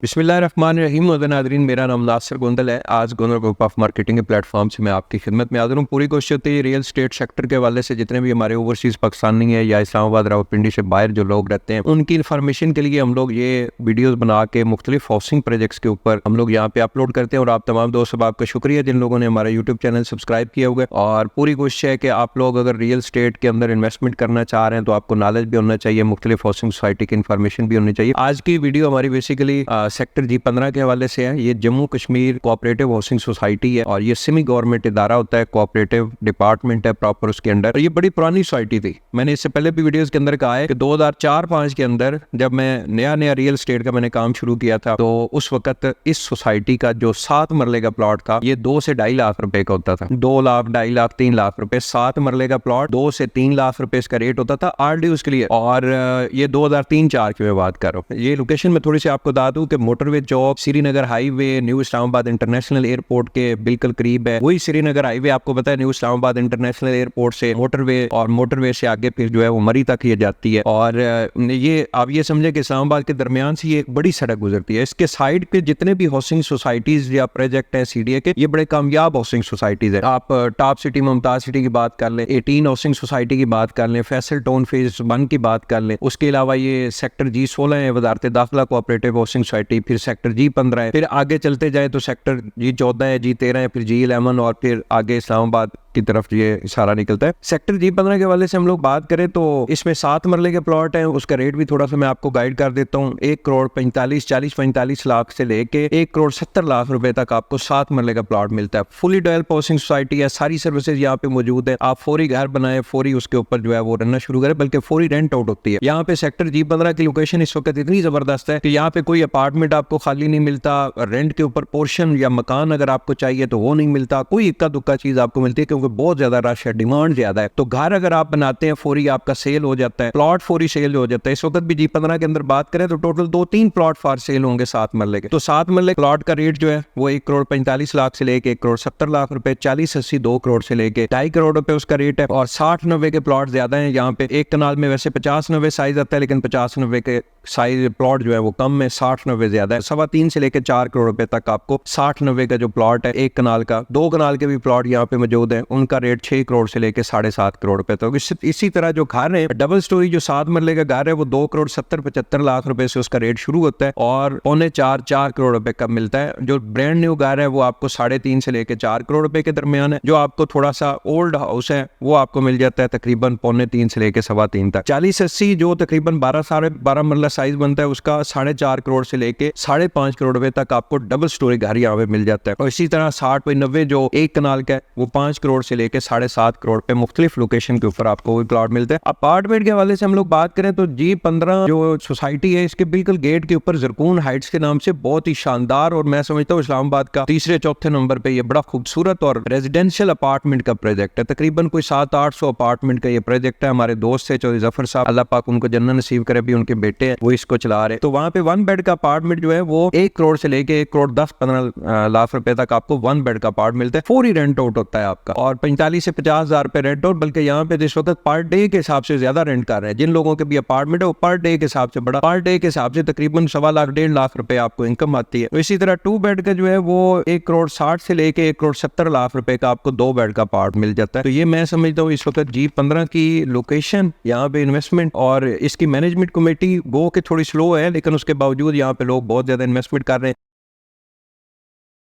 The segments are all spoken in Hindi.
बिस्मिल्लाहिर्रहमानिर्रहीम। नाज़रीन, मेरा नाम नासिर गोंदल है। आज गोंदल ग्रुप ऑफ मार्केटिंग के प्लेटफॉर्म से मैं आपकी खिदमत में हाज़िर हूँ। पूरी कोशिश होती है रियल स्टेट सेक्टर के हवाले से जितने भी हमारे ओवरसीज़ पाकिस्तानी है या इस्लामाबाद रावलपिंडी से बाहर जो लोग रहते हैं उनकी इन्फॉर्मेशन के लिए हम लोग ये वीडियोज़ बना के मुख्तलिफ हाउसिंग प्रोजेक्ट्स के ऊपर हम लोग यहाँ पे अपलोड करते हैं। और आप तमाम दोस्त साहब का शुक्रिया जिन लोगों ने हमारा यूट्यूब चैनल सब्सक्राइब किया हुआ है। और पूरी कोशिश है कि आप लोग अगर रियल स्टेट के अंदर इन्वेस्टमेंट करना चाह रहे हैं तो आपको नॉलेज भी होना चाहिए, मुख्तलिफ हाउसिंग सोसाइटी की इन्फॉर्मेशन भी होनी चाहिए। आज की वीडियो हमारी बेसिकली सेक्टर G15 के हवाले से है। ये Jammu Kashmir cooperative housing society है और ये सेमी गवर्नमेंट इदारा होता है, कोऑपरेटिव डिपार्टमेंट है प्रॉपर उसके अंदर। और ये बड़ी पुरानी सोसाइटी थी। मैंने इससे पहले भी वीडियोस के अंदर कहा है कि 2004-5 के अंदर जब मैं नया रियल स्टेट का मैंने काम शुरू किया था तो उस वक्त इस सोसाइटी का जो 7 मरले का प्लॉट था ये 2 से 2.5 लाख रुपए का होता था। 2 लाख, 2.5 लाख, 3 लाख रुपए 7 मरले का प्लॉट 2 से 3 लाख रुपए इसका रेट होता था RDUs के लिए। और ये 2003-4 की मैं बात कर रहा हूँ। ये लोकेशन में थोड़ी सी आपको बता दूं कि motorway Chowk, Srinagar highway, new Islamabad international airport के बिल्कुल करीब है। वही श्रीनगर हाईवे आपको पता है न्यू इस्लामाबाद इंटरनेशनल एयरपोर्ट से मोटरवे, और मोटरवे से आगे फिर जो है वो मरी तक ये जाती है। और ये आप ये समझे कि इस्लामाबाद के दरमियान से ये एक बड़ी सड़क गुजरती है। इसके साइड पे जितने भी हाउसिंग सोसाइटीज या प्रोजेक्ट है CDA के, ये बड़े कामयाब हाउसिंग सोसाइटीज है। आप टॉप सिटी मुमताज सिटी की बात कर लें, 18 हाउसिंग सोसाइटी की बात कर लें, फैसल टाउन फेज 1 की बात कर लें, उसके अलावा ये सेक्टर G16 है वजारत दाखिला कोऑपरेटिव हाउसिंग सोसाइटी, फिर सेक्टर G15 है, फिर आगे चलते जाए तो सेक्टर G14 है, G13 है, फिर G11 और फिर आगे इस्लामाबाद की तरफ ये सारा निकलता है। सेक्टर G15 के हवाले से हम लोग बात करें तो इसमें 7 मरले के प्लॉट हैं। उसका रेट भी थोड़ा सा मैं आपको गाइड कर देता हूँ। 1,45 लाख से लेके 1,70 लाख रुपए तक आपको 7 मरले का प्लॉट मिलता है। फुली डेवलप हाउसिंग सोसाइटी है, सारी सर्विसेज यहाँ पे मौजूद है। आप फौरी घर बनाए, फौरी उसके ऊपर जो है वो रहना शुरू करें, बल्कि फौरी रेंट आउट होती है। यहाँ पे सेक्टर G15 की लोकेशन इस वक्त इतनी जबरदस्त है कि यहाँ पे कोई अपार्टमेंट आपको खाली नहीं मिलता। रेंट के ऊपर पोर्शन या मकान अगर आपको चाहिए तो वो नहीं मिलता। कोई इक्का दुक्का चीज आपको मिलती है क्योंकि बहुत ज्यादा रश है, डिमांड ज्यादा है। तो घर अगर आप बनाते हैं फौरी आपका सेल हो जाता है, प्लॉट फौरी सेल हो जाता है। इस वक्त भी G15 के अंदर बात करें तो टोटल 2-3 प्लॉट फॉर सेल होंगे 7 मरले के। तो 7 मरले प्लॉट का रेट जो है वो 1,45 लाख से लेके 1,70 लाख रुपए, 40-80 2 करोड़ से लेके 2.5 करोड़ रुपए उसका रेट है। और 60-90 के प्लॉट ज्यादा है यहाँ पे। एक कनाल में वैसे 50-90 साइज आता है, लेकिन 50-90 के साइज प्लॉट जो है वो कम है, 60-90 ज्यादा है। 3.25 से लेकर 4 करोड़ रुपए तक आपको 60-90 का जो प्लॉट है एक कनाल का, 2 कनाल के भी प्लॉट यहाँ पे मौजूद है, उनका रेट 6 करोड़ से लेकर 7.5 करोड़ रुपए तक। इसी तरह जो घर है डबल स्टोरी जो 7 मरले का घर है वो 2,70-75 लाख रुपए से उसका रेट शुरू होता है और 3.25-4 करोड़ रुपए का मिलता है। जो ब्रांड न्यू घर है वो आपको 3.5 से लेकर 4 करोड़ रुपए के दरमियान है। जो आपको थोड़ा सा ओल्ड हाउस है वो आपको मिल जाता है तकरीबन 3.25 से लेकर 3.25 तक। 40-80 जो तकरीबन 12 मरला साइज बनता है उसका 4.5 करोड़ से लेके 5.5 करोड़ रुपए तक आपको डबल स्टोरी घर यहाँ पे मिल जाता है। और इसी तरह 60-90 जो एक कनाल का है वो 5 करोड़ से लेके 7.5 करोड़ पे मुख्तलिफ लोकेशन के ऊपर आपको वो प्लॉट मिलते हैं। अपार्टमेंट के हवाले से हम लोग बात करें तो G15 जो सोसाइटी है इसके बिल्कुल गेट के ऊपर ज़रकून हाइट्स के नाम से बहुत ही शानदार और मैं समझता हूँ इस्लामाबाद का 3-4 नंबर पे ये बड़ा खूबसूरत और रेजिडेंशियल अपार्टमेंट का प्रोजेक्ट है। तकरीबन कोई 700-800 अपार्टमेंट का ये प्रोजेक्ट है। हमारे दोस्त है चौधरी जफर साहब, अल्लाह पाक उनको जन्नत नसीब करे, भी उनके बेटे हैं वो इसको चला रहे। तो वहाँ पे 1 बेड का अपार्टमेंट जो है वो 1 करोड़ से लेके 1,10-15 लाख रुपए तक आपको 1 बेड का अपार्ट मिलता है। फौरी रेंट आउट होता है आपका और 45 से 50 हजार रुपए रेंट आउट, बल्कि यहाँ पे इस वक्त पर डे के हिसाब से ज्यादा रेंट कर रहे हैं। जिन लोगों के भी अपार्टमेंट है वो पर डे के हिसाब से बड़ा, पर डे के हिसाब से तकरीबन 1.25 लाख 1.5 लाख रुपए आपको इनकम आती है। तो इसी तरह 2 बेड का जो है वो 1,60 से लेके 1,70 लाख रुपए का आपको 2 बेड का अपार्ट मिल जाता है। तो ये मैं समझता हूँ इस वक्त G15 की लोकेशन, यहाँ पे इन्वेस्टमेंट और इसकी मैनेजमेंट कमेटी गो के थोड़ी स्लो है, लेकिन उसके बावजूद यहाँ पे लोग बहुत ज्यादा इन्वेस्टमेंट कर रहे हैं।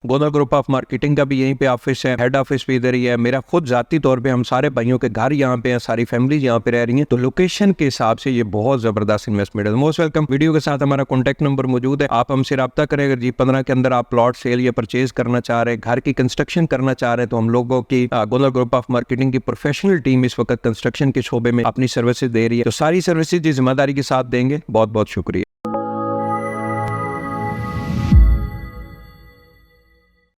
गोंदल ग्रुप ऑफ मार्केटिंग का भी यहीं पे ऑफिस है, हेड ऑफिस भी इधर ही है। मेरा खुद जाती तौर पे हम सारे भाइयों के घर यहाँ पे हैं, सारी फैमिलीज यहाँ पे रह रही हैं। तो लोकेशन के हिसाब से ये बहुत जबरदस्त इन्वेस्टमेंट है। Most welcome. वीडियो के साथ हमारा कॉन्टैक्ट नंबर मौजूद है, आप हमसे रब्ता करें। अगर G15 के अंदर आप प्लॉट सेल या परचेज करना चाह रहे हैं, घर की कंस्ट्रक्शन करना चाह रहे हैं, तो हम लोगों की गोंदल ग्रुप ऑफ मार्केटिंग की प्रोफेशनल टीम इस वक्त कंस्ट्रक्शन के शोबे में अपनी सर्विसेज दे रही है। तो सारी सर्विसेज जिम्मेदारी के साथ देंगे। बहुत बहुत शुक्रिया।